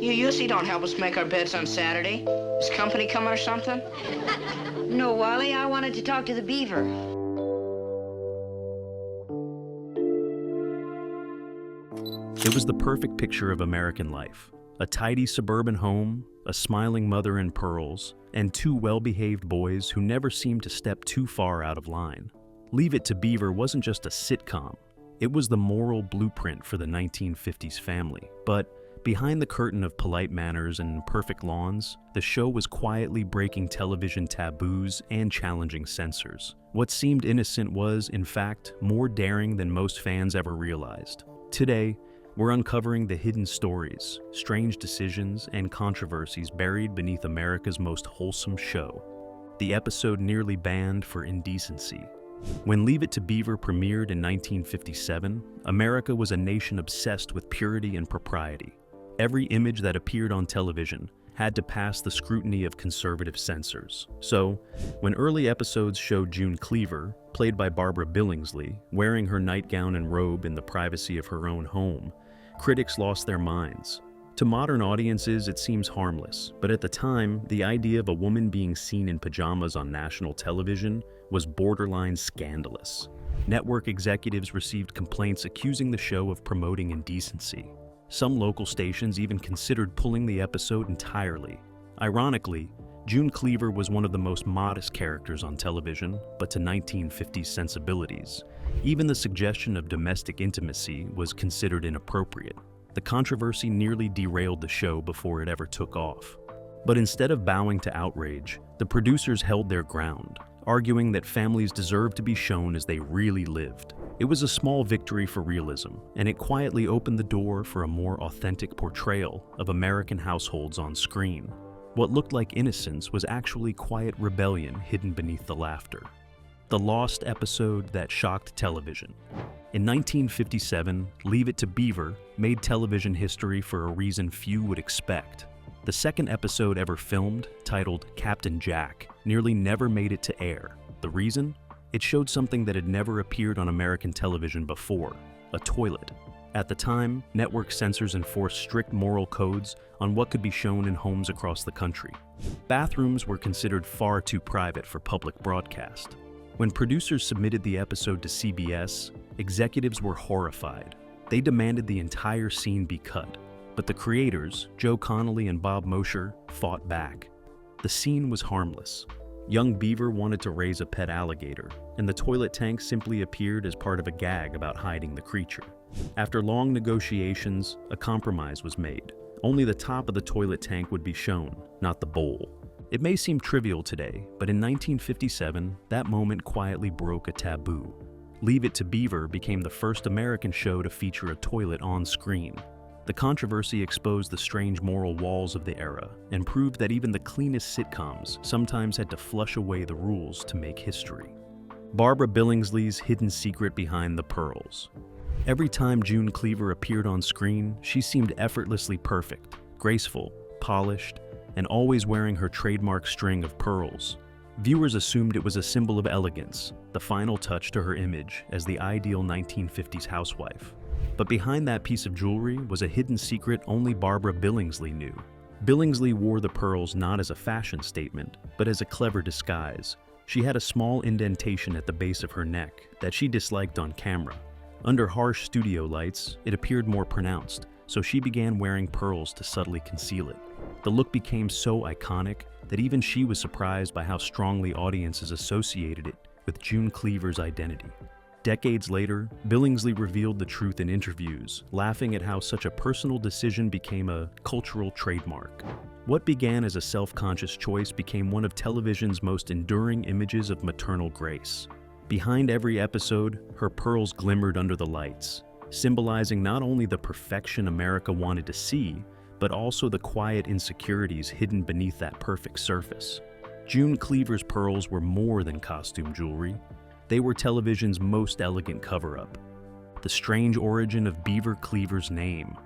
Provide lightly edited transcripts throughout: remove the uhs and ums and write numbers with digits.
You usually don't help us make our beds on Saturday. Is company coming or something? No, Wally, I wanted to talk to the Beaver. It was the perfect picture of American life. A tidy suburban home, a smiling mother in pearls, and two well-behaved boys who never seemed to step too far out of line. Leave It to Beaver wasn't just a sitcom. It was the moral blueprint for the 1950s family. But behind the curtain of polite manners and perfect lawns, the show was quietly breaking television taboos and challenging censors. What seemed innocent was, in fact, more daring than most fans ever realized. Today, we're uncovering the hidden stories, strange decisions, and controversies buried beneath America's most wholesome show. The episode nearly banned for indecency. When Leave It to Beaver premiered in 1957, America was a nation obsessed with purity and propriety. Every image that appeared on television had to pass the scrutiny of conservative censors. So, when early episodes showed June Cleaver, played by Barbara Billingsley, wearing her nightgown and robe in the privacy of her own home, critics lost their minds. To modern audiences, it seems harmless, but at the time, the idea of a woman being seen in pajamas on national television was borderline scandalous. Network executives received complaints accusing the show of promoting indecency. Some local stations even considered pulling the episode entirely. Ironically, June Cleaver was one of the most modest characters on television, but to 1950s sensibilities, even the suggestion of domestic intimacy was considered inappropriate. The controversy nearly derailed the show before it ever took off. But instead of bowing to outrage, the producers held their ground, arguing that families deserved to be shown as they really lived. It was a small victory for realism, and it quietly opened the door for a more authentic portrayal of American households on screen. What looked like innocence was actually quiet rebellion hidden beneath the laughter. The lost episode that shocked television. In 1957, Leave It to Beaver made television history for a reason few would expect. The second episode ever filmed, titled Captain Jack, nearly never made it to air. The reason? It showed something that had never appeared on American television before: a toilet. At the time, network censors enforced strict moral codes on what could be shown in homes across the country. Bathrooms were considered far too private for public broadcast. When producers submitted the episode to CBS, executives were horrified. They demanded the entire scene be cut, but the creators, Joe Connolly and Bob Mosher, fought back. The scene was harmless. Young Beaver wanted to raise a pet alligator, and the toilet tank simply appeared as part of a gag about hiding the creature. After long negotiations, a compromise was made. Only the top of the toilet tank would be shown, not the bowl. It may seem trivial today, but in 1957, that moment quietly broke a taboo. Leave It to Beaver became the first American show to feature a toilet on screen. The controversy exposed the strange moral walls of the era and proved that even the cleanest sitcoms sometimes had to flush away the rules to make history. Barbara Billingsley's hidden secret behind the pearls. Every time June Cleaver appeared on screen, she seemed effortlessly perfect, graceful, polished, and always wearing her trademark string of pearls. Viewers assumed it was a symbol of elegance, the final touch to her image as the ideal 1950s housewife. But behind that piece of jewelry was a hidden secret only Barbara Billingsley knew. Billingsley wore the pearls not as a fashion statement, but as a clever disguise. She had a small indentation at the base of her neck that she disliked on camera. Under harsh studio lights, it appeared more pronounced, so she began wearing pearls to subtly conceal it. The look became so iconic that even she was surprised by how strongly audiences associated it with June Cleaver's identity. Decades later, Billingsley revealed the truth in interviews, laughing at how such a personal decision became a cultural trademark. What began as a self-conscious choice became one of television's most enduring images of maternal grace. Behind every episode, her pearls glimmered under the lights, symbolizing not only the perfection America wanted to see, but also the quiet insecurities hidden beneath that perfect surface. June Cleaver's pearls were more than costume jewelry. They were television's most elegant cover-up. The strange origin of Beaver Cleaver's name.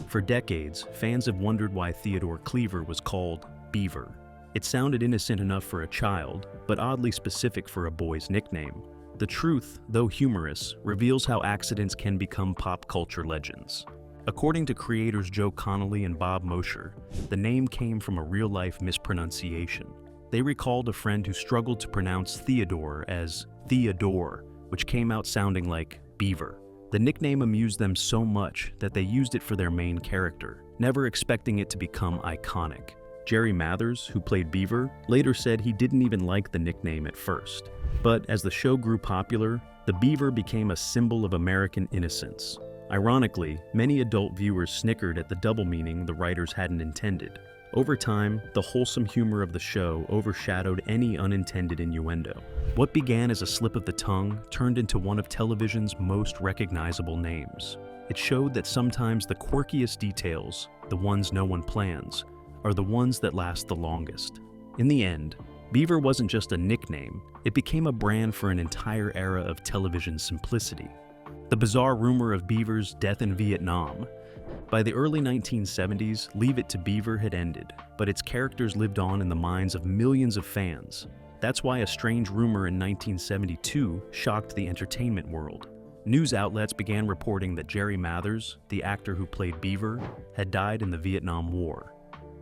For decades, fans have wondered why Theodore Cleaver was called Beaver. It sounded innocent enough for a child, but oddly specific for a boy's nickname. The truth, though humorous, reveals how accidents can become pop culture legends. According to creators Joe Connolly and Bob Mosher, the name came from a real-life mispronunciation. They recalled a friend who struggled to pronounce Theodore as Theodore, which came out sounding like Beaver. The nickname amused them so much that they used it for their main character, never expecting it to become iconic. Jerry Mathers, who played Beaver, later said he didn't even like the nickname at first. But as the show grew popular, the Beaver became a symbol of American innocence. Ironically, many adult viewers snickered at the double meaning the writers hadn't intended. Over time, the wholesome humor of the show overshadowed any unintended innuendo. What began as a slip of the tongue turned into one of television's most recognizable names. It showed that sometimes the quirkiest details, the ones no one plans, are the ones that last the longest. In the end, Beaver wasn't just a nickname, it became a brand for an entire era of television simplicity. The bizarre rumor of Beaver's death in Vietnam. By the early 1970s, Leave It to Beaver had ended, but its characters lived on in the minds of millions of fans. That's why a strange rumor in 1972 shocked the entertainment world. News outlets began reporting that Jerry Mathers, the actor who played Beaver, had died in the Vietnam War.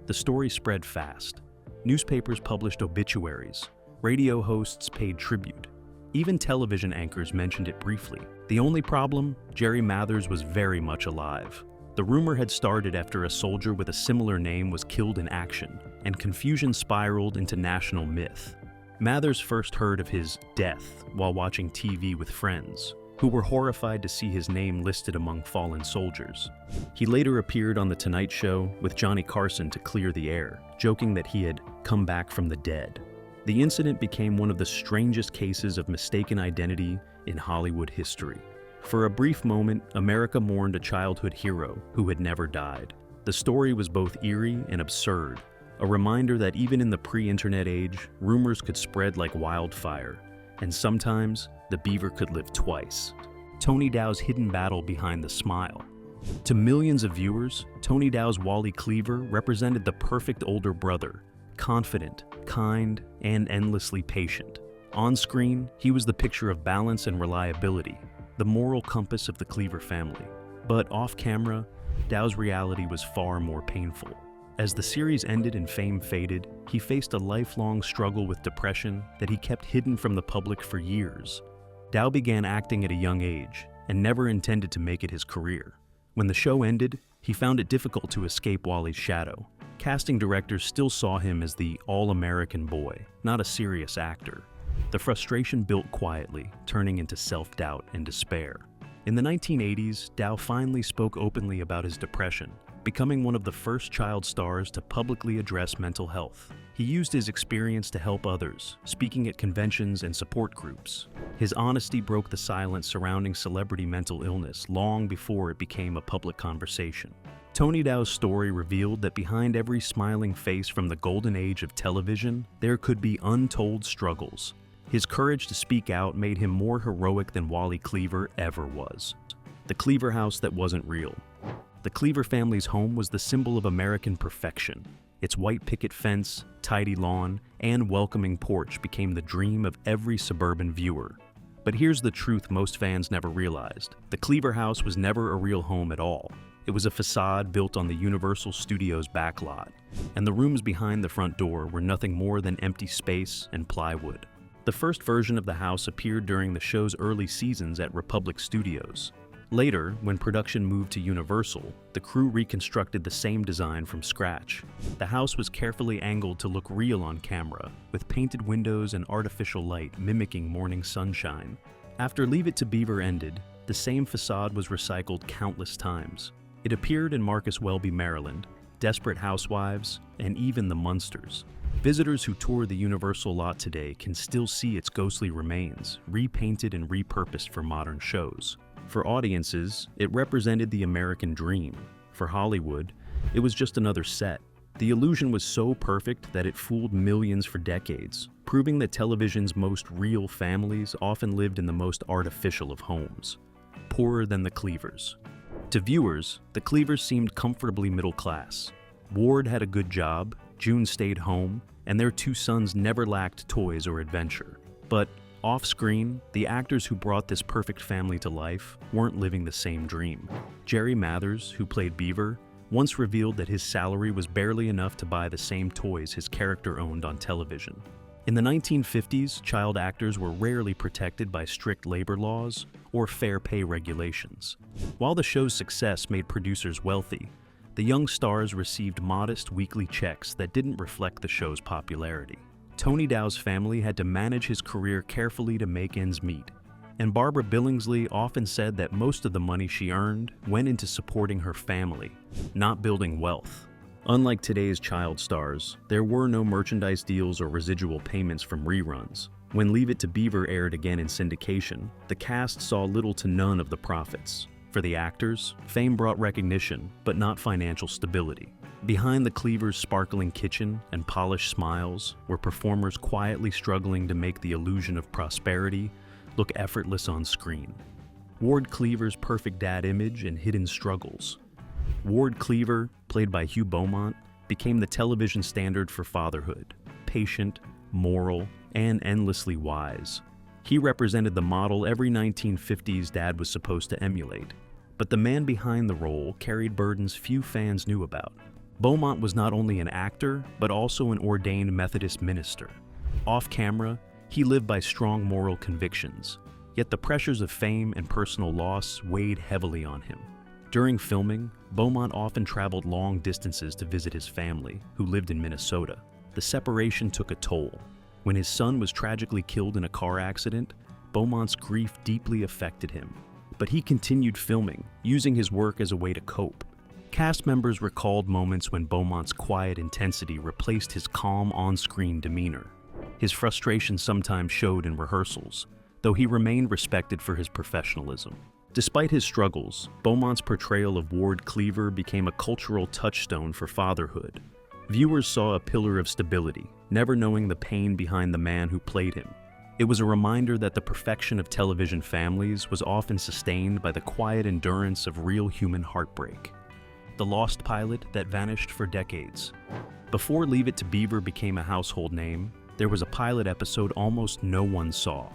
The story spread fast. Newspapers published obituaries. Radio hosts paid tribute. Even television anchors mentioned it briefly. The only problem? Jerry Mathers was very much alive. The rumor had started after a soldier with a similar name was killed in action, and confusion spiraled into national myth. Mathers first heard of his death while watching TV with friends, who were horrified to see his name listed among fallen soldiers. He later appeared on The Tonight Show with Johnny Carson to clear the air, joking that he had come back from the dead. The incident became one of the strangest cases of mistaken identity in Hollywood history. For a brief moment, America mourned a childhood hero who had never died. The story was both eerie and absurd, a reminder that even in the pre-internet age, rumors could spread like wildfire, and sometimes the Beaver could live twice. Tony Dow's hidden battle behind the smile. To millions of viewers, Tony Dow's Wally Cleaver represented the perfect older brother, confident, kind, and endlessly patient. On screen, he was the picture of balance and reliability, the moral compass of the Cleaver family. But off-camera, Dow's reality was far more painful. As the series ended and fame faded, he faced a lifelong struggle with depression that he kept hidden from the public for years. Dow began acting at a young age and never intended to make it his career. When the show ended, he found it difficult to escape Wally's shadow. Casting directors still saw him as the all-American boy, not a serious actor. The frustration built quietly, turning into self-doubt and despair. In the 1980s, Dow finally spoke openly about his depression, becoming one of the first child stars to publicly address mental health. He used his experience to help others, speaking at conventions and support groups. His honesty broke the silence surrounding celebrity mental illness long before it became a public conversation. Tony Dow's story revealed that behind every smiling face from the golden age of television, there could be untold struggles. His courage to speak out made him more heroic than Wally Cleaver ever was. The Cleaver house that wasn't real. The Cleaver family's home was the symbol of American perfection. Its white picket fence, tidy lawn, and welcoming porch became the dream of every suburban viewer. But here's the truth most fans never realized. The Cleaver house was never a real home at all. It was a facade built on the Universal Studios backlot, and the rooms behind the front door were nothing more than empty space and plywood. The first version of the house appeared during the show's early seasons at Republic Studios. Later, when production moved to Universal, the crew reconstructed the same design from scratch. The house was carefully angled to look real on camera, with painted windows and artificial light mimicking morning sunshine. After Leave It to Beaver ended, the same facade was recycled countless times. It appeared in Marcus Welby, Maryland, Desperate Housewives, and even The Munsters. Visitors who tour the Universal lot today can still see its ghostly remains, repainted and repurposed for modern shows. For audiences, it represented the American dream. For Hollywood, it was just another set. The illusion was so perfect that it fooled millions for decades, proving that television's most real families often lived in the most artificial of homes. Poorer than the Cleavers. To viewers, the Cleavers seemed comfortably middle class. Ward had a good job, June stayed home, and their two sons never lacked toys or adventure. But Off-screen, the actors who brought this perfect family to life weren't living the same dream. Jerry Mathers, who played Beaver, once revealed that his salary was barely enough to buy the same toys his character owned on television. In the 1950s, child actors were rarely protected by strict labor laws or fair pay regulations. While the show's success made producers wealthy, the young stars received modest weekly checks that didn't reflect the show's popularity. Tony Dow's family had to manage his career carefully to make ends meet, and Barbara Billingsley often said that most of the money she earned went into supporting her family, not building wealth. Unlike today's child stars, there were no merchandise deals or residual payments from reruns. When Leave It to Beaver aired again in syndication, the cast saw little to none of the profits. For the actors, fame brought recognition, but not financial stability. Behind the Cleavers' sparkling kitchen and polished smiles were performers quietly struggling to make the illusion of prosperity look effortless on screen. Ward Cleaver's perfect dad image and hidden struggles. Ward Cleaver, played by Hugh Beaumont, became the television standard for fatherhood, patient, moral, and endlessly wise. He represented the model every 1950s dad was supposed to emulate. But the man behind the role carried burdens few fans knew about. Beaumont was not only an actor, but also an ordained Methodist minister. Off-camera, he lived by strong moral convictions, yet the pressures of fame and personal loss weighed heavily on him. During filming, Beaumont often traveled long distances to visit his family, who lived in Minnesota. The separation took a toll. When his son was tragically killed in a car accident, Beaumont's grief deeply affected him. But he continued filming, using his work as a way to cope. Cast members recalled moments when Beaumont's quiet intensity replaced his calm on-screen demeanor. His frustration sometimes showed in rehearsals, though he remained respected for his professionalism. Despite his struggles, Beaumont's portrayal of Ward Cleaver became a cultural touchstone for fatherhood. Viewers saw a pillar of stability, never knowing the pain behind the man who played him. It was a reminder that the perfection of television families was often sustained by the quiet endurance of real human heartbreak. The lost pilot that vanished for decades. Before Leave It to Beaver became a household name, there was a pilot episode almost no one saw.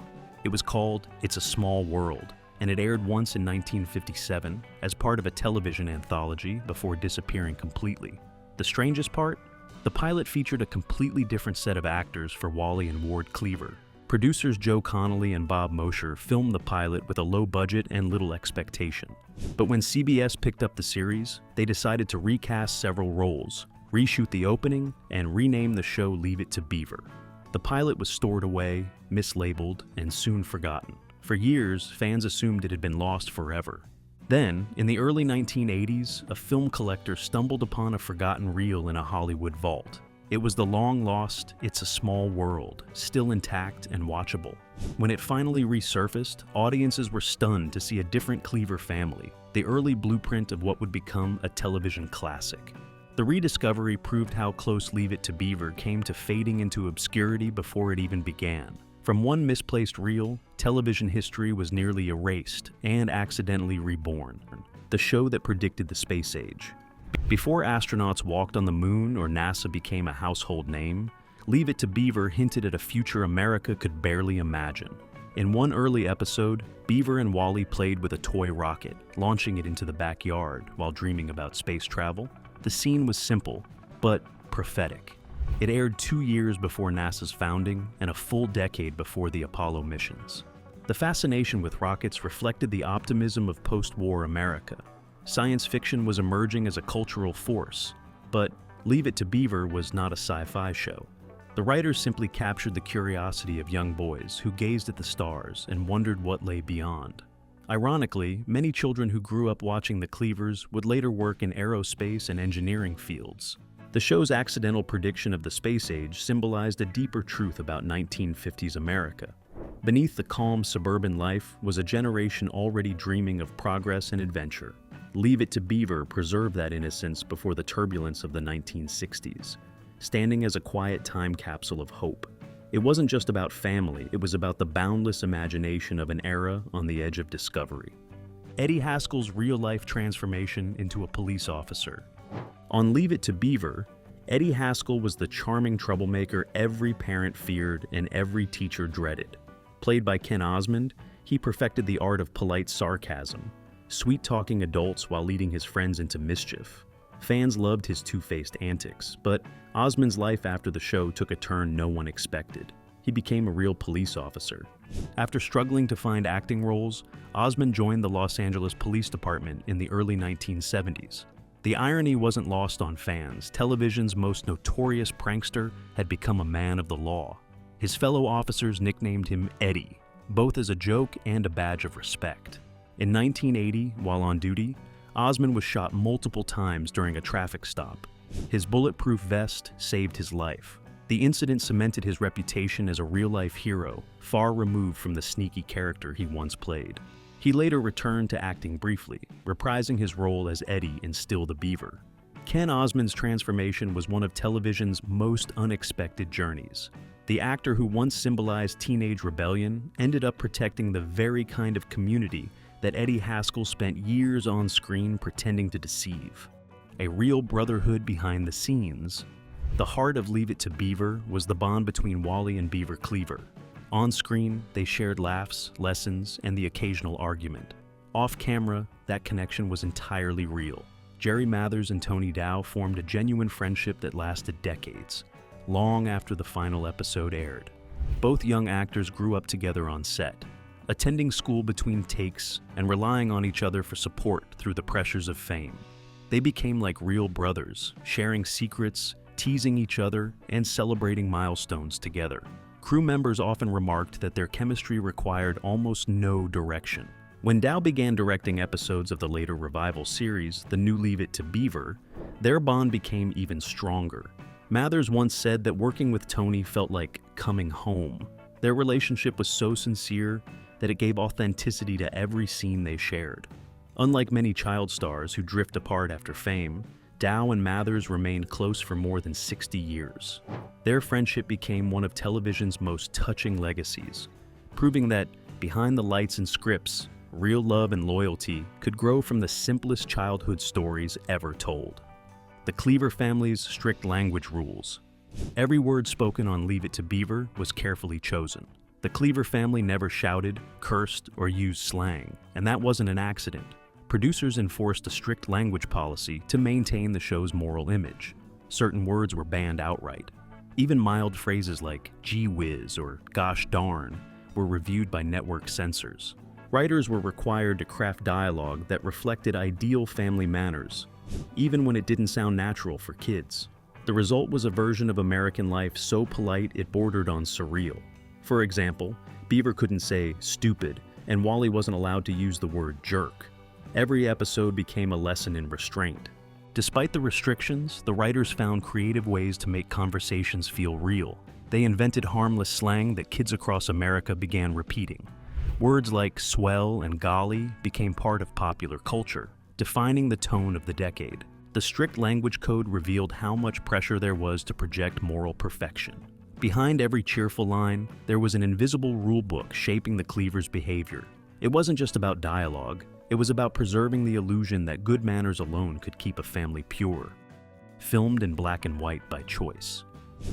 It was called It's a Small World, and it aired once in 1957 as part of a television anthology before disappearing completely. The strangest part? The pilot featured a completely different set of actors for Wally and Ward Cleaver. Producers Joe Connolly and Bob Mosher filmed the pilot with a low budget and little expectation. But when CBS picked up the series, they decided to recast several roles, reshoot the opening, and rename the show Leave It to Beaver. The pilot was stored away, mislabeled, and soon forgotten. For years, fans assumed it had been lost forever. Then, in the early 1980s, a film collector stumbled upon a forgotten reel in a Hollywood vault. It was the long-lost It's a Small World, still intact and watchable. When it finally resurfaced, audiences were stunned to see a different Cleaver family, the early blueprint of what would become a television classic. The rediscovery proved how close Leave It to Beaver came to fading into obscurity before it even began. From one misplaced reel, television history was nearly erased and accidentally reborn. The show that predicted the space age. Before astronauts walked on the moon or NASA became a household name, Leave It to Beaver hinted at a future America could barely imagine. In one early episode, Beaver and Wally played with a toy rocket, launching it into the backyard while dreaming about space travel. The scene was simple, but prophetic. It aired 2 years before NASA's founding and a full decade before the Apollo missions. The fascination with rockets reflected the optimism of post-war America. Science fiction was emerging as a cultural force, but Leave It to Beaver was not a sci-fi show. The writers simply captured the curiosity of young boys who gazed at the stars and wondered what lay beyond. Ironically, many children who grew up watching the Cleavers would later work in aerospace and engineering fields. The show's accidental prediction of the space age symbolized a deeper truth about 1950s America. Beneath the calm suburban life was a generation already dreaming of progress and adventure. Leave It to Beaver preserved that innocence before the turbulence of the 1960s, standing as a quiet time capsule of hope. It wasn't just about family, it was about the boundless imagination of an era on the edge of discovery. Eddie Haskell's real-life transformation into a police officer. On Leave It to Beaver, Eddie Haskell was the charming troublemaker every parent feared and every teacher dreaded. Played by Ken Osmond, he perfected the art of polite sarcasm, sweet-talking adults while leading his friends into mischief. Fans loved his two-faced antics, but Osmond's life after the show took a turn no one expected. He became a real police officer. After struggling to find acting roles, Osmond joined the Los Angeles Police Department in the early 1970s. The irony wasn't lost on fans. Television's most notorious prankster had become a man of the law. His fellow officers nicknamed him Eddie, both as a joke and a badge of respect. In 1980, while on duty, Osmond was shot multiple times during a traffic stop. His bulletproof vest saved his life. The incident cemented his reputation as a real-life hero, far removed from the sneaky character he once played. He later returned to acting briefly, reprising his role as Eddie in Still the Beaver. Ken Osmond's transformation was one of television's most unexpected journeys. The actor who once symbolized teenage rebellion ended up protecting the very kind of community that Eddie Haskell spent years on screen pretending to deceive. A real brotherhood behind the scenes. The heart of Leave It to Beaver was the bond between Wally and Beaver Cleaver. On screen, they shared laughs, lessons, and the occasional argument. Off camera, that connection was entirely real. Jerry Mathers and Tony Dow formed a genuine friendship that lasted decades, long after the final episode aired. Both young actors grew up together on set, attending school between takes and relying on each other for support through the pressures of fame. They became like real brothers, sharing secrets, teasing each other, and celebrating milestones together. Crew members often remarked that their chemistry required almost no direction. When Dow began directing episodes of the later revival series, the new Leave It to Beaver, their bond became even stronger. Mathers once said that working with Tony felt like coming home. Their relationship was so sincere that it gave authenticity to every scene they shared. Unlike many child stars who drift apart after fame, Dow and Mathers remained close for more than 60 years. Their friendship became one of television's most touching legacies, proving that behind the lights and scripts, real love and loyalty could grow from the simplest childhood stories ever told. The Cleaver family's strict language rules. Every word spoken on Leave It to Beaver was carefully chosen. The Cleaver family never shouted, cursed, or used slang, and that wasn't an accident. Producers enforced a strict language policy to maintain the show's moral image. Certain words were banned outright. Even mild phrases like gee whiz or gosh darn were reviewed by network censors. Writers were required to craft dialogue that reflected ideal family manners, even when it didn't sound natural for kids. The result was a version of American life so polite it bordered on surreal. For example, Beaver couldn't say stupid, and Wally wasn't allowed to use the word jerk. Every episode became a lesson in restraint. Despite the restrictions, the writers found creative ways to make conversations feel real. They invented harmless slang that kids across America began repeating. Words like swell and golly became part of popular culture, defining the tone of the decade. The strict language code revealed how much pressure there was to project moral perfection. Behind every cheerful line, there was an invisible rule book shaping the Cleavers' behavior. It wasn't just about dialogue. It was about preserving the illusion that good manners alone could keep a family pure. Filmed in black and white by choice.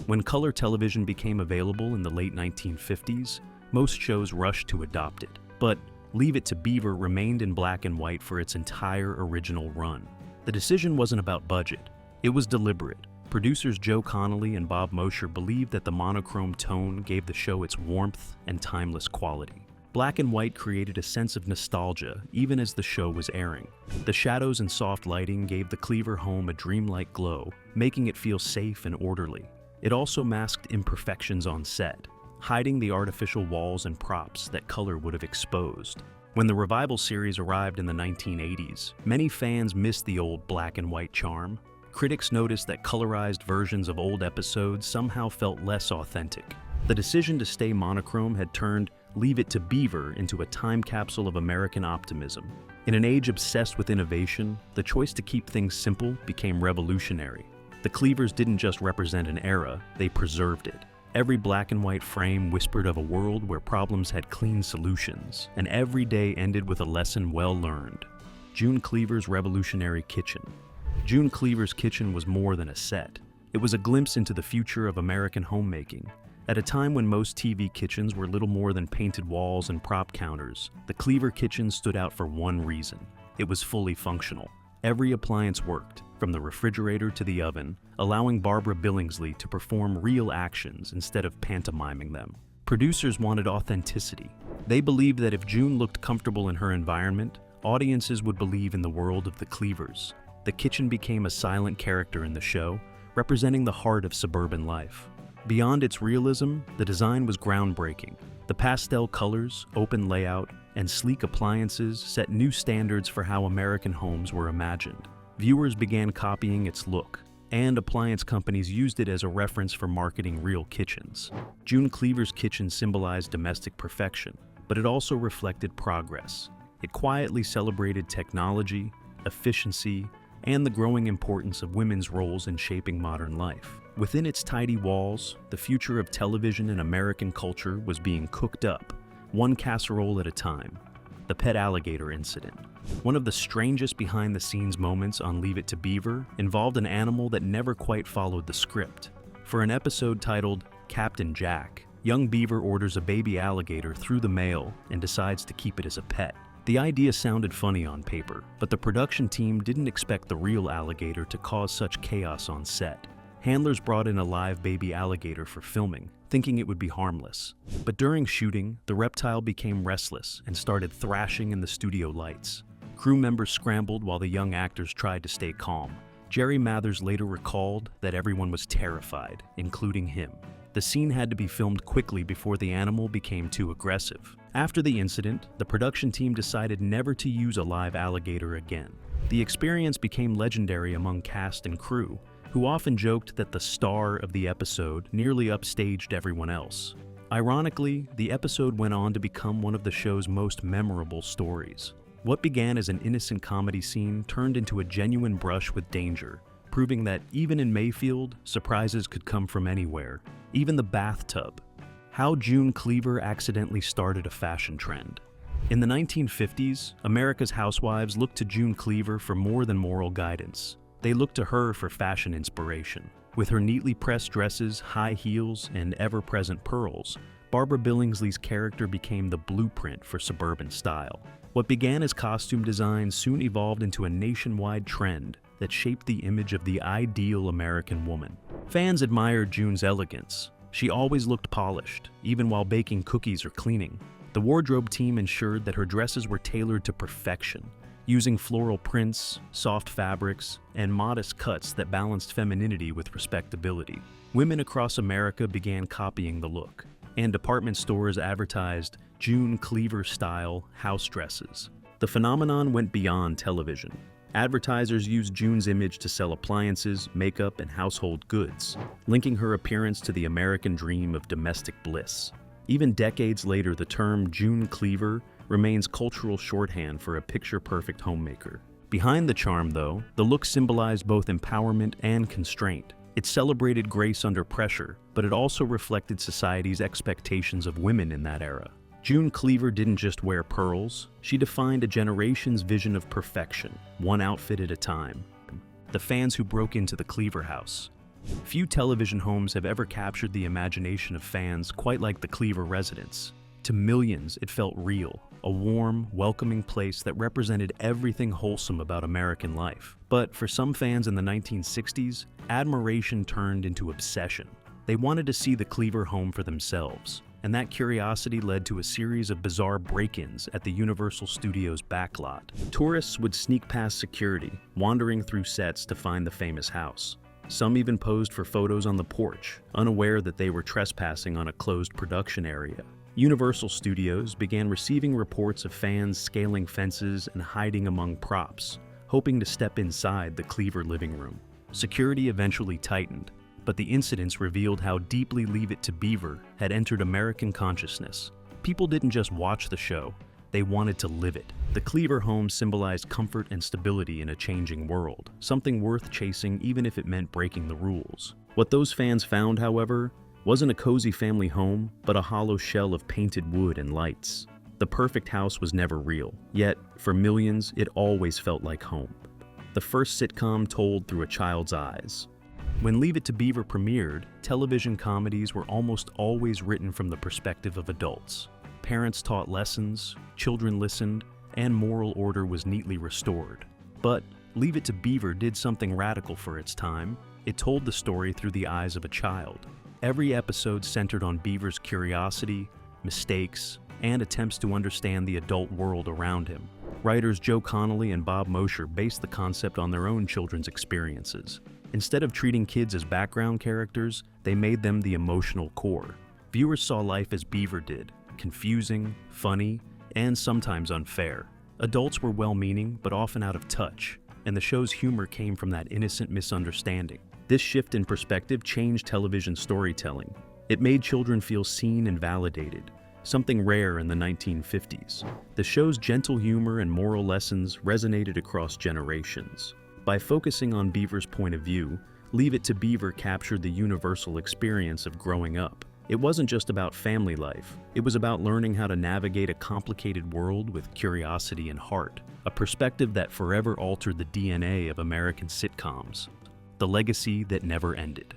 When color television became available in the late 1950s, most shows rushed to adopt it. But Leave It to Beaver remained in black and white for its entire original run. The decision wasn't about budget. It was deliberate. Producers Joe Connolly and Bob Mosher believed that the monochrome tone gave the show its warmth and timeless quality. Black and white created a sense of nostalgia even as the show was airing. The shadows and soft lighting gave the Cleaver home a dreamlike glow, making it feel safe and orderly. It also masked imperfections on set, hiding the artificial walls and props that color would have exposed. When the revival series arrived in the 1980s, many fans missed the old black and white charm. Critics noticed that colorized versions of old episodes somehow felt less authentic. The decision to stay monochrome had turned Leave It to Beaver into a time capsule of American optimism. In an age obsessed with innovation, the choice to keep things simple became revolutionary. The Cleavers didn't just represent an era, they preserved it. Every black and white frame whispered of a world where problems had clean solutions, and every day ended with a lesson well learned. June Cleaver's revolutionary kitchen. June Cleaver's kitchen was more than a set. It was a glimpse into the future of American homemaking. At a time when most TV kitchens were little more than painted walls and prop counters, the Cleaver kitchen stood out for one reason. It was fully functional. Every appliance worked, from the refrigerator to the oven, allowing Barbara Billingsley to perform real actions instead of pantomiming them. Producers wanted authenticity. They believed that if June looked comfortable in her environment, audiences would believe in the world of the Cleavers. The kitchen became a silent character in the show, representing the heart of suburban life. Beyond its realism, the design was groundbreaking. The pastel colors, open layout, and sleek appliances set new standards for how American homes were imagined. Viewers began copying its look, and appliance companies used it as a reference for marketing real kitchens. June Cleaver's kitchen symbolized domestic perfection, but it also reflected progress. It quietly celebrated technology, efficiency, and the growing importance of women's roles in shaping modern life. Within its tidy walls, the future of television and American culture was being cooked up, one casserole at a time. The pet alligator incident. One of the strangest behind-the-scenes moments on Leave It to Beaver involved an animal that never quite followed the script. For an episode titled Captain Jack, young Beaver orders a baby alligator through the mail and decides to keep it as a pet. The idea sounded funny on paper, but the production team didn't expect the real alligator to cause such chaos on set. Handlers brought in a live baby alligator for filming, thinking it would be harmless. But during shooting, the reptile became restless and started thrashing in the studio lights. Crew members scrambled while the young actors tried to stay calm. Jerry Mathers later recalled that everyone was terrified, including him. The scene had to be filmed quickly before the animal became too aggressive. After the incident, the production team decided never to use a live alligator again. The experience became legendary among cast and crew, who often joked that the star of the episode nearly upstaged everyone else. Ironically, the episode went on to become one of the show's most memorable stories. What began as an innocent comedy scene turned into a genuine brush with danger, proving that even in Mayfield, surprises could come from anywhere, even the bathtub. How June Cleaver accidentally started a fashion trend. In the 1950s, America's housewives looked to June Cleaver for more than moral guidance. They looked to her for fashion inspiration. With her neatly pressed dresses, high heels, and ever-present pearls, Barbara Billingsley's character became the blueprint for suburban style. What began as costume design soon evolved into a nationwide trend that shaped the image of the ideal American woman. Fans admired June's elegance. She always looked polished, even while baking cookies or cleaning. The wardrobe team ensured that her dresses were tailored to perfection, using floral prints, soft fabrics, and modest cuts that balanced femininity with respectability. Women across America began copying the look, and department stores advertised June Cleaver-style house dresses. The phenomenon went beyond television. Advertisers used June's image to sell appliances, makeup, and household goods, linking her appearance to the American dream of domestic bliss. Even decades later, the term June Cleaver remains cultural shorthand for a picture-perfect homemaker. Behind the charm, though, the look symbolized both empowerment and constraint. It celebrated grace under pressure, but it also reflected society's expectations of women in that era. June Cleaver didn't just wear pearls, she defined a generation's vision of perfection, one outfit at a time. The fans who broke into the Cleaver house. Few television homes have ever captured the imagination of fans quite like the Cleaver residence. To millions, it felt real, a warm, welcoming place that represented everything wholesome about American life. But for some fans in the 1960s, admiration turned into obsession. They wanted to see the Cleaver home for themselves, and that curiosity led to a series of bizarre break-ins at the Universal Studios backlot. Tourists would sneak past security, wandering through sets to find the famous house. Some even posed for photos on the porch, unaware that they were trespassing on a closed production area. Universal Studios began receiving reports of fans scaling fences and hiding among props, hoping to step inside the Cleaver living room. Security eventually tightened, but the incidents revealed how deeply Leave It to Beaver had entered American consciousness. People didn't just watch the show, they wanted to live it. The Cleaver home symbolized comfort and stability in a changing world, something worth chasing even if it meant breaking the rules. What those fans found, however, wasn't a cozy family home, but a hollow shell of painted wood and lights. The perfect house was never real, yet, for millions, it always felt like home. The first sitcom told through a child's eyes. When Leave It to Beaver premiered, television comedies were almost always written from the perspective of adults. Parents taught lessons, children listened, and moral order was neatly restored. But Leave It to Beaver did something radical for its time. It told the story through the eyes of a child. Every episode centered on Beaver's curiosity, mistakes, and attempts to understand the adult world around him. Writers Joe Connolly and Bob Mosher based the concept on their own children's experiences. Instead of treating kids as background characters, they made them the emotional core. Viewers saw life as Beaver did, confusing, funny, and sometimes unfair. Adults were well-meaning, but often out of touch, and the show's humor came from that innocent misunderstanding. This shift in perspective changed television storytelling. It made children feel seen and validated, something rare in the 1950s. The show's gentle humor and moral lessons resonated across generations. By focusing on Beaver's point of view, Leave It to Beaver captured the universal experience of growing up. It wasn't just about family life. It was about learning how to navigate a complicated world with curiosity and heart, a perspective that forever altered the DNA of American sitcoms, the legacy that never ended.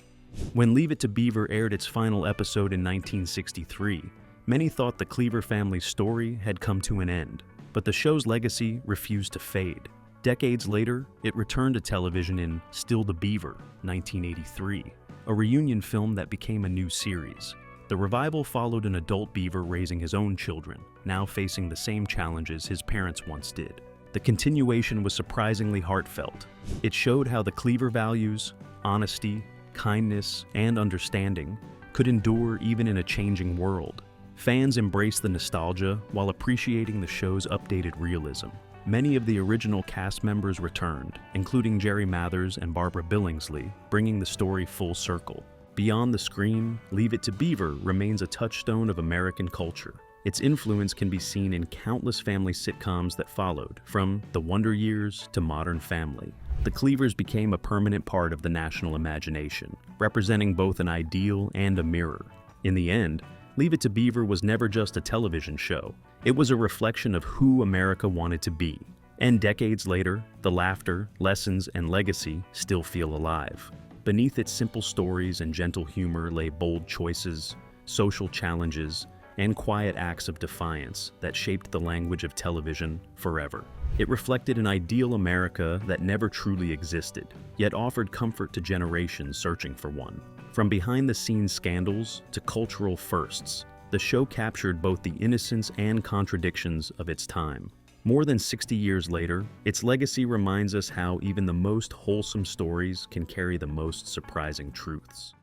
When Leave It to Beaver aired its final episode in 1963, many thought the Cleaver family's story had come to an end, but the show's legacy refused to fade. Decades later, it returned to television in Still the Beaver, 1983, a reunion film that became a new series. The revival followed an adult Beaver raising his own children, now facing the same challenges his parents once did. The continuation was surprisingly heartfelt. It showed how the Cleaver values, honesty, kindness, and understanding could endure even in a changing world. Fans embraced the nostalgia while appreciating the show's updated realism. Many of the original cast members returned, including Jerry Mathers and Barbara Billingsley, bringing the story full circle. Beyond the screen, Leave It to Beaver remains a touchstone of American culture. Its influence can be seen in countless family sitcoms that followed, from The Wonder Years to Modern Family. The Cleavers became a permanent part of the national imagination, representing both an ideal and a mirror. In the end, Leave It to Beaver was never just a television show. It was a reflection of who America wanted to be. And decades later, the laughter, lessons, and legacy still feel alive. Beneath its simple stories and gentle humor lay bold choices, social challenges, and quiet acts of defiance that shaped the language of television forever. It reflected an ideal America that never truly existed, yet offered comfort to generations searching for one. From behind-the-scenes scandals to cultural firsts, the show captured both the innocence and contradictions of its time. More than 60 years later, its legacy reminds us how even the most wholesome stories can carry the most surprising truths.